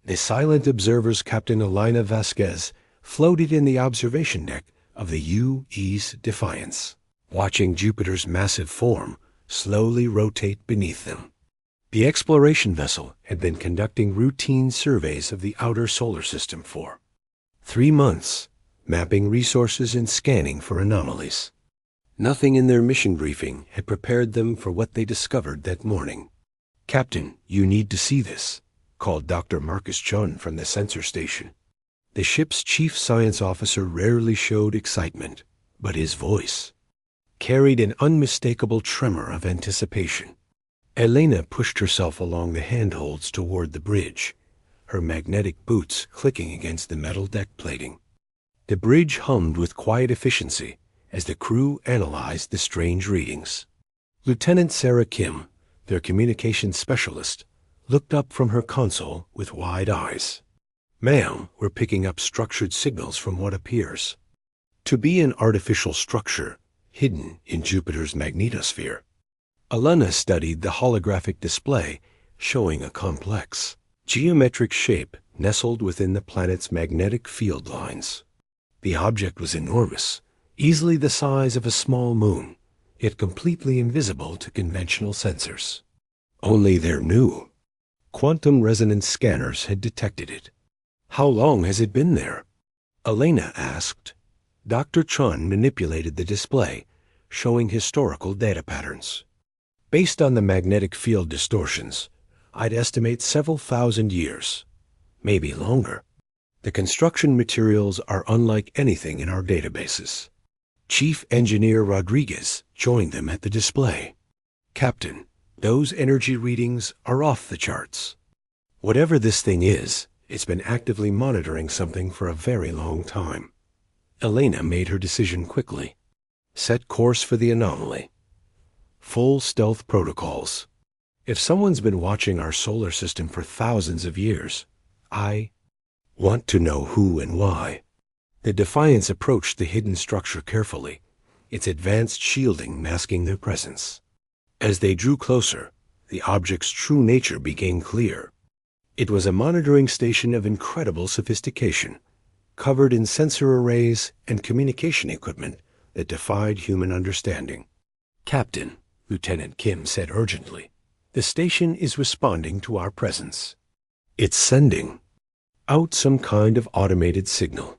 The silent observers, Captain Elena Vasquez, floated in the observation deck of the U.E.'s Defiance, watching Jupiter's massive form slowly rotate beneath them. The exploration vessel had been conducting routine surveys of the outer solar system for 3 months, mapping resources and scanning for anomalies. Nothing in their mission briefing had prepared them for what they discovered that morning. "Captain, you need to see this," called Dr. Marcus Chun from the sensor station. The ship's chief science officer rarely showed excitement, but his voice carried an unmistakable tremor of anticipation. Elena pushed herself along the handholds toward the bridge, her magnetic boots clicking against the metal deck plating. The bridge hummed with quiet efficiency as the crew analyzed the strange readings. Lieutenant Sarah Kim, their communications specialist, looked up from her console with wide eyes. "Ma'am, we're picking up structured signals from what appears to be an artificial structure hidden in Jupiter's magnetosphere." Elena studied the holographic display, showing a complex, geometric shape nestled within the planet's magnetic field lines. The object was enormous, easily the size of a small moon, yet completely invisible to conventional sensors. Only their new quantum resonance scanners had detected it. "How long has it been there?" Elena asked. Dr. Chun manipulated the display, showing historical data patterns. "Based on the magnetic field distortions, I'd estimate several thousand years, maybe longer. The construction materials are unlike anything in our databases." Chief Engineer Rodriguez joined them at the display. "Captain, those energy readings are off the charts. Whatever this thing is, it's been actively monitoring something for a very long time." Elena made her decision quickly. "Set course for the anomaly. Full stealth protocols. If someone's been watching our solar system for thousands of years, I want to know who and why." The Defiance approached the hidden structure carefully, its advanced shielding masking their presence. As they drew closer, the object's true nature became clear. It was a monitoring station of incredible sophistication, covered in sensor arrays and communication equipment that defied human understanding. "Captain," Lieutenant Kim said urgently, "the station is responding to our presence. It's sending out some kind of automated signal."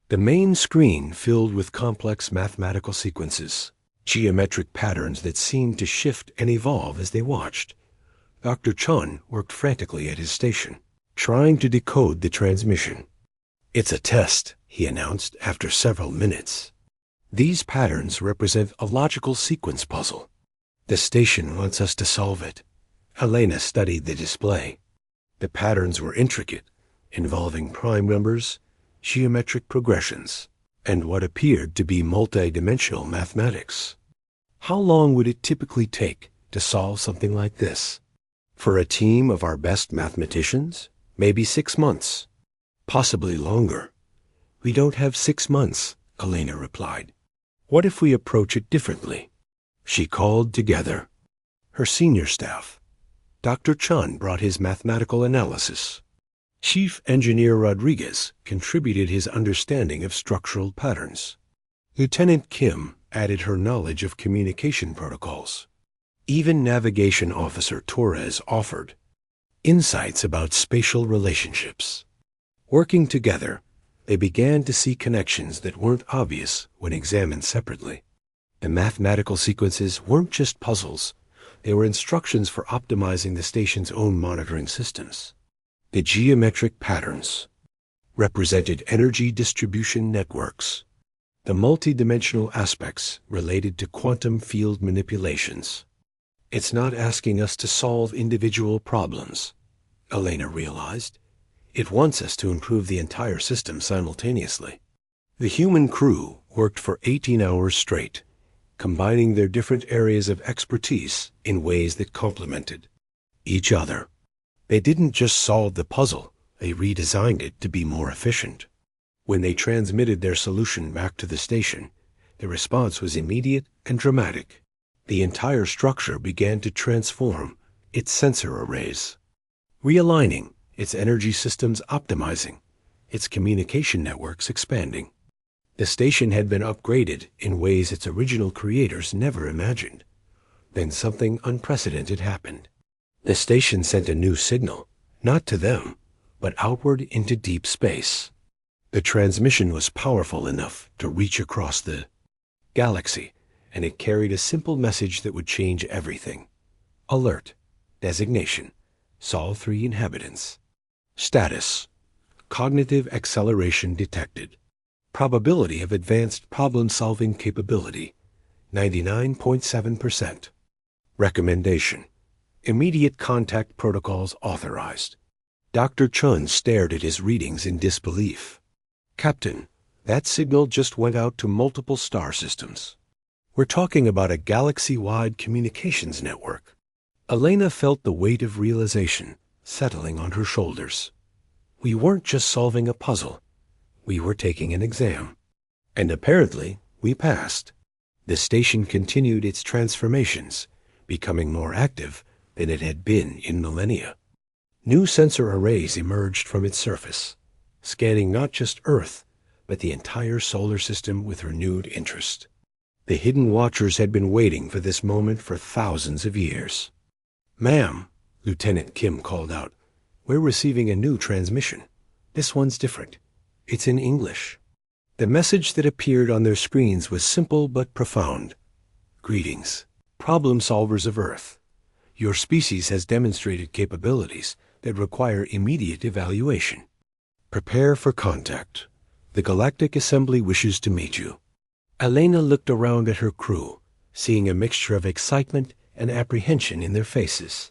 The main screen filled with complex mathematical sequences, geometric patterns that seemed to shift and evolve as they watched. Dr. Chun worked frantically at his station, trying to decode the transmission. "It's a test," he announced after several minutes. "These patterns represent a logical sequence puzzle. The station wants us to solve it." Elena studied the display. The patterns were intricate, involving prime numbers, geometric progressions, and what appeared to be multi-dimensional mathematics. How long would it typically take to solve something like this? For a team of our best mathematicians, maybe 6 months, possibly longer. "We don't have 6 months," Elena replied. "What if we approach it differently?" She called together her senior staff. Dr. Chun brought his mathematical analysis. Chief Engineer Rodriguez contributed his understanding of structural patterns. Lieutenant Kim added her knowledge of communication protocols. Even Navigation Officer Torres offered insights about spatial relationships. Working together, they began to see connections that weren't obvious when examined separately. The mathematical sequences weren't just puzzles. They were instructions for optimizing the station's own monitoring systems. The geometric patterns represented energy distribution networks. The multidimensional aspects related to quantum field manipulations. "It's not asking us to solve individual problems," Elena realized. "It wants us to improve the entire system simultaneously." The human crew worked for 18 hours straight, combining their different areas of expertise in ways that complemented each other. They didn't just solve the puzzle, they redesigned it to be more efficient. When they transmitted their solution back to the station, the response was immediate and dramatic. The entire structure began to transform its sensor arrays, realigning its energy systems optimizing, its communication networks expanding. The station had been upgraded in ways its original creators never imagined. Then something unprecedented happened. The station sent a new signal, not to them, but outward into deep space. The transmission was powerful enough to reach across the galaxy, and it carried a simple message that would change everything. Alert. Designation. Sol 3 inhabitants. Status. Cognitive acceleration detected. Probability of advanced problem-solving capability. 99.7%. Recommendation. Immediate contact protocols authorized. Dr. Chun stared at his readings in disbelief. Captain, that signal just went out to multiple star systems. We're talking about a galaxy-wide communications network. Elena felt the weight of realization settling on her shoulders. We weren't just solving a puzzle. We were taking an exam. And apparently, we passed. The station continued its transformations, becoming more active than it had been in millennia. New sensor arrays emerged from its surface, scanning not just Earth, but the entire solar system with renewed interest. The hidden watchers had been waiting for this moment for thousands of years. Ma'am, Lieutenant Kim called out, we're receiving a new transmission. This one's different. It's in English. The message that appeared on their screens was simple but profound. Greetings, problem solvers of Earth. Your species has demonstrated capabilities that require immediate evaluation. Prepare for contact. The Galactic Assembly wishes to meet you. Elena looked around at her crew, seeing a mixture of excitement and apprehension in their faces.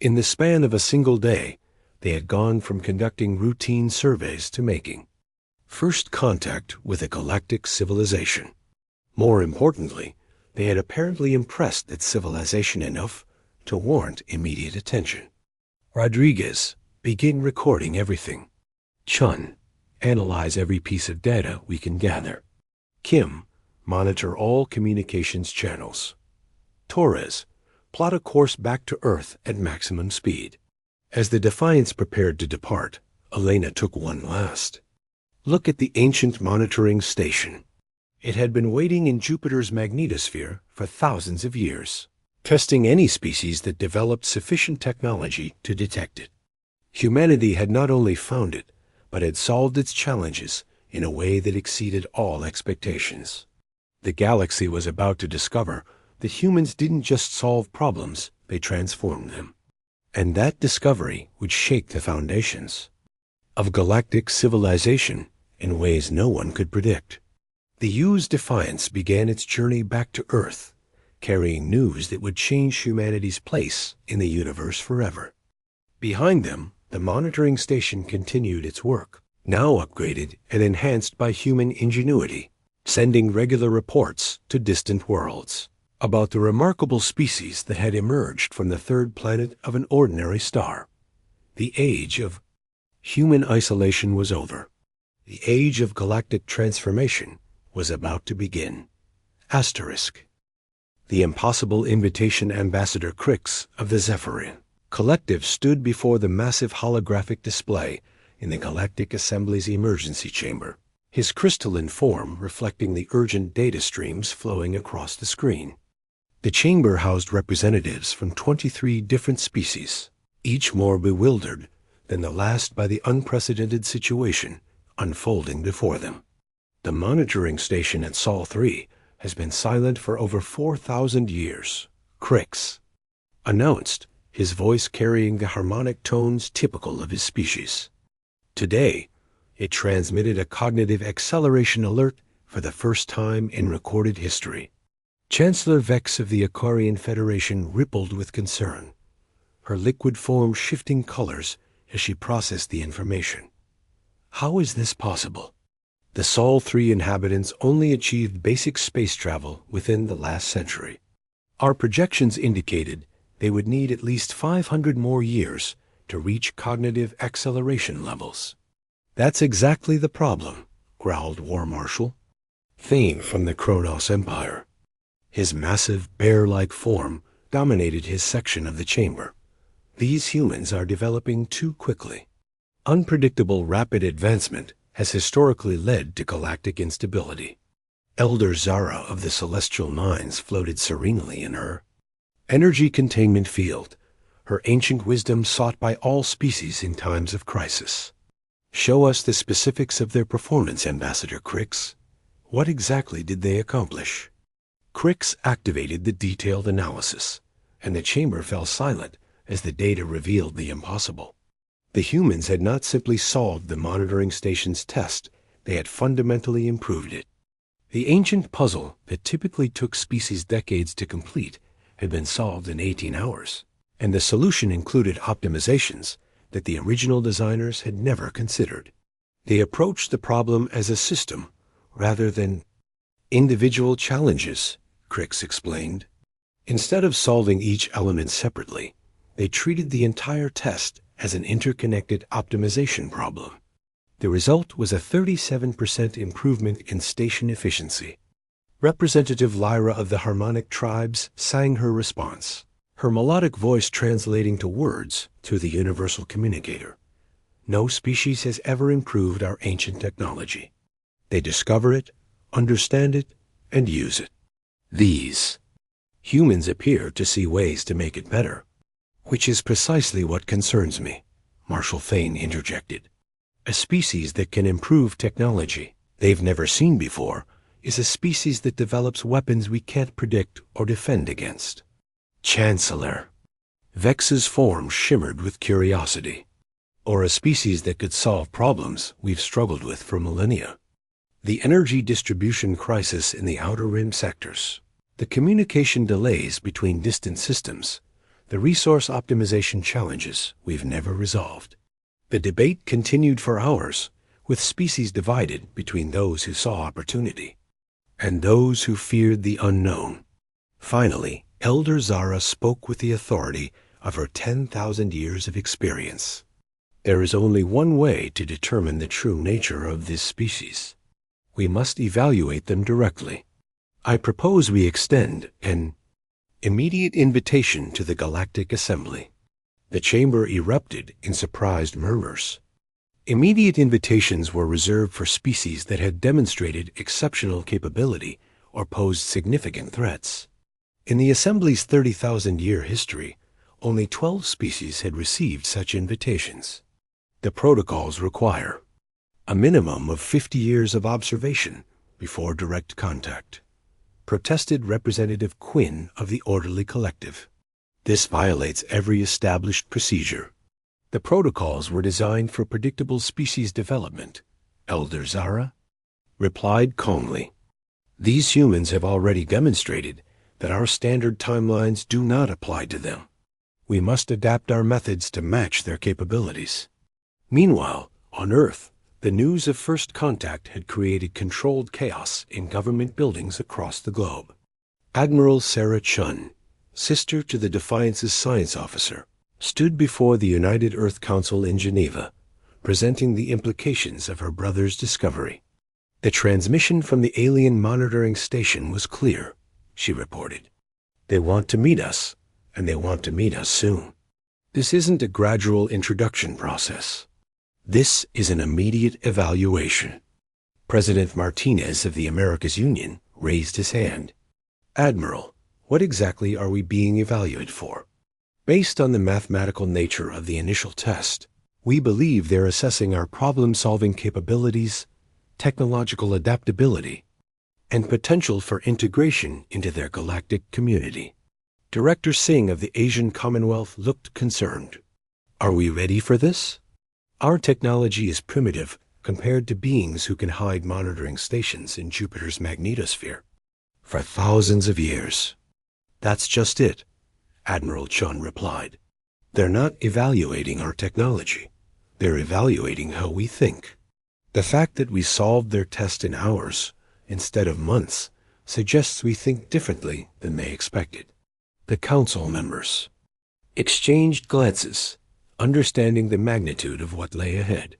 In the span of a single day, they had gone from conducting routine surveys to making first contact with a galactic civilization. More importantly, they had apparently impressed that civilization enough to warrant immediate attention. Rodriguez, begin recording everything. Chun, analyze every piece of data we can gather. Kim, monitor all communications channels. Torres, plot a course back to Earth at maximum speed. As the Defiance prepared to depart, Elena took one last look at the ancient monitoring station. It had been waiting in Jupiter's magnetosphere for thousands of years, testing any species that developed sufficient technology to detect it. Humanity had not only found it, but had solved its challenges in a way that exceeded all expectations. The galaxy was about to discover that humans didn't just solve problems, they transformed them. And that discovery would shake the foundations of galactic civilization in ways no one could predict. The U's Defiance began its journey back to Earth, carrying news that would change humanity's place in the universe forever. Behind them, the monitoring station continued its work, now upgraded and enhanced by human ingenuity, sending regular reports to distant worlds about the remarkable species that had emerged from the third planet of an ordinary star. The age of human isolation was over. The age of galactic transformation was about to begin. Asterisk. The impossible invitation Ambassador Crix of the Zephyrin Collective stood before the massive holographic display in the Galactic Assembly's emergency chamber, his crystalline form reflecting the urgent data streams flowing across the screen. The chamber housed representatives from 23 different species, each more bewildered than the last by the unprecedented situation unfolding before them. The monitoring station at Sol 3 has been silent for over 4,000 years, Crix announced, his voice carrying the harmonic tones typical of his species. Today, it transmitted a cognitive acceleration alert for the first time in recorded history. Chancellor Vex of the Aquarian Federation rippled with concern, her liquid form shifting colors as she processed the information. How is this possible? The Sol 3 inhabitants only achieved basic space travel within the last century. Our projections indicated they would need at least 500 more years to reach cognitive acceleration levels. That's exactly the problem, growled War Marshal Thane from the Kronos Empire. His massive, bear-like form dominated his section of the chamber. These humans are developing too quickly. Unpredictable rapid advancement has historically led to galactic instability. Elder Zara of the Celestial Mines floated serenely in her energy containment field, her ancient wisdom sought by all species in times of crisis. Show us the specifics of their performance, Ambassador Crix. What exactly did they accomplish? Crix activated the detailed analysis, and the chamber fell silent as the data revealed the impossible. The humans had not simply solved the monitoring station's test, they had fundamentally improved it. The ancient puzzle that typically took species decades to complete had been solved in 18 hours, and the solution included optimizations that the original designers had never considered. They approached the problem as a system rather than individual challenges, Crix explained. Instead of solving each element separately, they treated the entire test as an interconnected optimization problem. The result was a 37% improvement in station efficiency. Representative Lyra of the Harmonic Tribes sang her response, her melodic voice translating to words through the universal communicator. No species has ever improved our ancient technology. They discover it, understand it, and use it. These humans appear to see ways to make it better, which is precisely what concerns me, Marshal Fane interjected. A species that can improve technology they've never seen before is a species that develops weapons we can't predict or defend against. Chancellor. Vex's form shimmered with curiosity. Or a species that could solve problems we've struggled with for millennia. The energy distribution crisis in the Outer Rim sectors, the communication delays between distant systems, the resource optimization challenges we've never resolved. The debate continued for hours, with species divided between those who saw opportunity and those who feared the unknown. Finally, Elder Zara spoke with the authority of her 10,000 years of experience. There is only one way to determine the true nature of this species. We must evaluate them directly. I propose we extend an immediate invitation to the Galactic Assembly. The chamber erupted in surprised murmurs. Immediate invitations were reserved for species that had demonstrated exceptional capability or posed significant threats. In the Assembly's 30,000-year history, only 12 species had received such invitations. The protocols require a minimum of 50 years of observation before direct contact, protested Representative Quinn of the Orderly Collective. This violates every established procedure. The protocols were designed for predictable species development, Elder Zara replied calmly. These humans have already demonstrated that our standard timelines do not apply to them. We must adapt our methods to match their capabilities. Meanwhile, on Earth, the news of first contact had created controlled chaos in government buildings across the globe. Admiral Sarah Chun, sister to the Defiance's science officer, stood before the United Earth Council in Geneva, presenting the implications of her brother's discovery. The transmission from the alien monitoring station was clear, she reported. They want to meet us, and they want to meet us soon. This isn't a gradual introduction process. This is an immediate evaluation. President Martinez of the Americas Union raised his hand. Admiral, what exactly are we being evaluated for? Based on the mathematical nature of the initial test, we believe they're assessing our problem-solving capabilities, technological adaptability, and potential for integration into their galactic community. Director Singh of the Asian Commonwealth looked concerned. Are we ready for this? Our technology is primitive compared to beings who can hide monitoring stations in Jupiter's magnetosphere for thousands of years. That's just it, Admiral Chun replied. They're not evaluating our technology. They're evaluating how we think. The fact that we solved their test in hours instead of months suggests we think differently than they expected. The council members exchanged glances, understanding the magnitude of what lay ahead.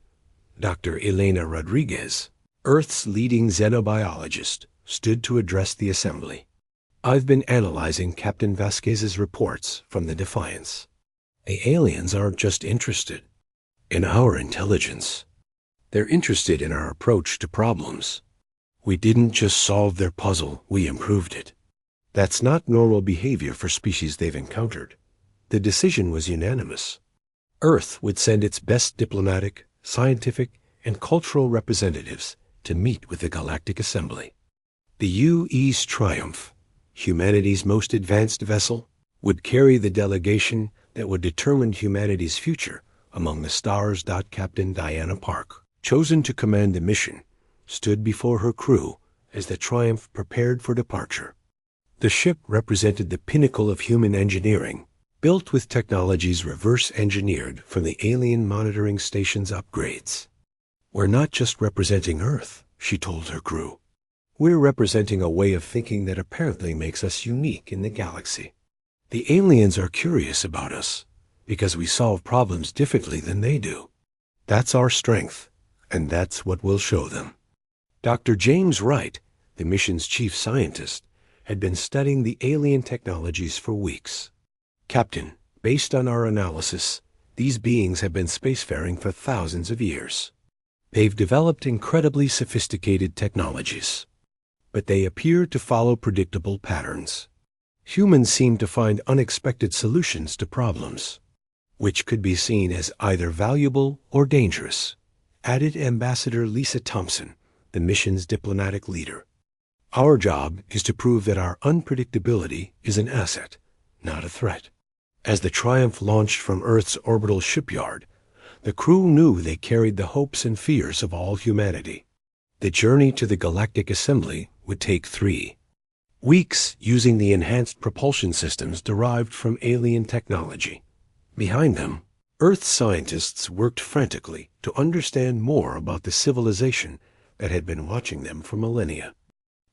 Dr. Elena Rodriguez, Earth's leading xenobiologist, stood to address the assembly. I've been analyzing Captain Vasquez's reports from the Defiance. The aliens aren't just interested. in our intelligence. They're interested in our approach to problems. We didn't just solve their puzzle, we improved it. That's not normal behavior for species they've encountered. The decision was unanimous. Earth would send its best diplomatic, scientific, and cultural representatives to meet with the Galactic Assembly. The UE's Triumph, humanity's most advanced vessel, would carry the delegation that would determine humanity's future among the stars. Captain Diana Park, chosen to command the mission, stood before her crew as the Triumph prepared for departure. The ship represented the pinnacle of human engineering, built with technologies reverse engineered from the alien monitoring station's upgrades. We're not just representing Earth, she told her crew. We're representing a way of thinking that apparently makes us unique in the galaxy. The aliens are curious about us because we solve problems differently than they do. That's our strength, and that's what we'll show them. Dr. James Wright, the mission's chief scientist, had been studying the alien technologies for weeks. Captain, based on our analysis, these beings have been spacefaring for thousands of years. They've developed incredibly sophisticated technologies, but they appear to follow predictable patterns. Humans seem to find unexpected solutions to problems, which could be seen as either valuable or dangerous, added Ambassador Lisa Thompson, the mission's diplomatic leader. Our job is to prove that our unpredictability is an asset, not a threat. As the Triumph launched from Earth's orbital shipyard, the crew knew they carried the hopes and fears of all humanity. The journey to the Galactic Assembly would take 3 weeks using the enhanced propulsion systems derived from alien technology. Behind them, Earth scientists worked frantically to understand more about the civilization that had been watching them for millennia.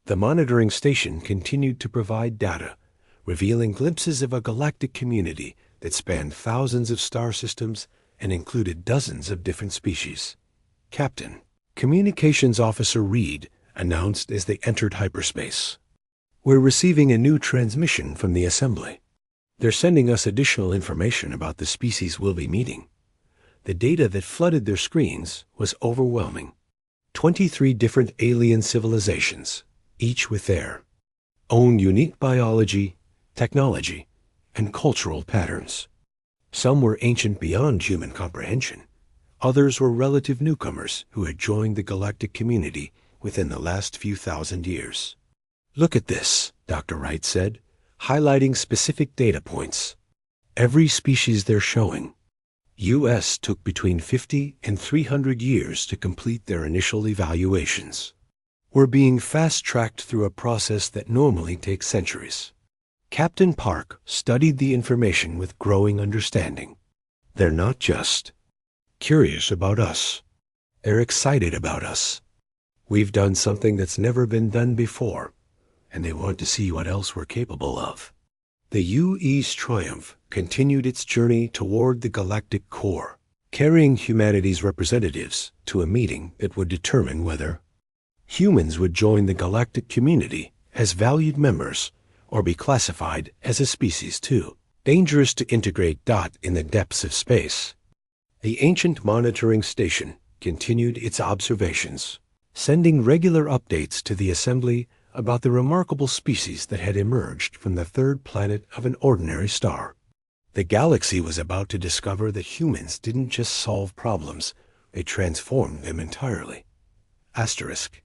The monitoring station continued to provide data, revealing glimpses of a galactic community that spanned thousands of star systems and included dozens of different species. Captain, Communications Officer Reed announced as they entered hyperspace. We're receiving a new transmission from the Assembly. They're sending us additional information about the species we'll be meeting. The data that flooded their screens was overwhelming. 23 different alien civilizations, each with their own unique biology, technology, and cultural patterns. Some were ancient beyond human comprehension. Others were relative newcomers who had joined the galactic community within the last few thousand years. Look at this, Dr. Wright said, highlighting specific data points. Every species they're showing. U.S. took between 50 and 300 years to complete their initial evaluations. We're being fast-tracked through a process that normally takes centuries. Captain Park studied the information with growing understanding. They're not just curious about us. They're excited about us. We've done something that's never been done before, and they want to see what else we're capable of. The UE's Triumph continued its journey toward the galactic core, carrying humanity's representatives to a meeting that would determine whether humans would join the galactic community as valued members or be classified as a species too dangerous to integrate. In the depths of space, the ancient monitoring station continued its observations, sending regular updates to the Assembly about the remarkable species that had emerged from the third planet of an ordinary star. The galaxy was about to discover that humans didn't just solve problems, they transformed them entirely. Asterisk.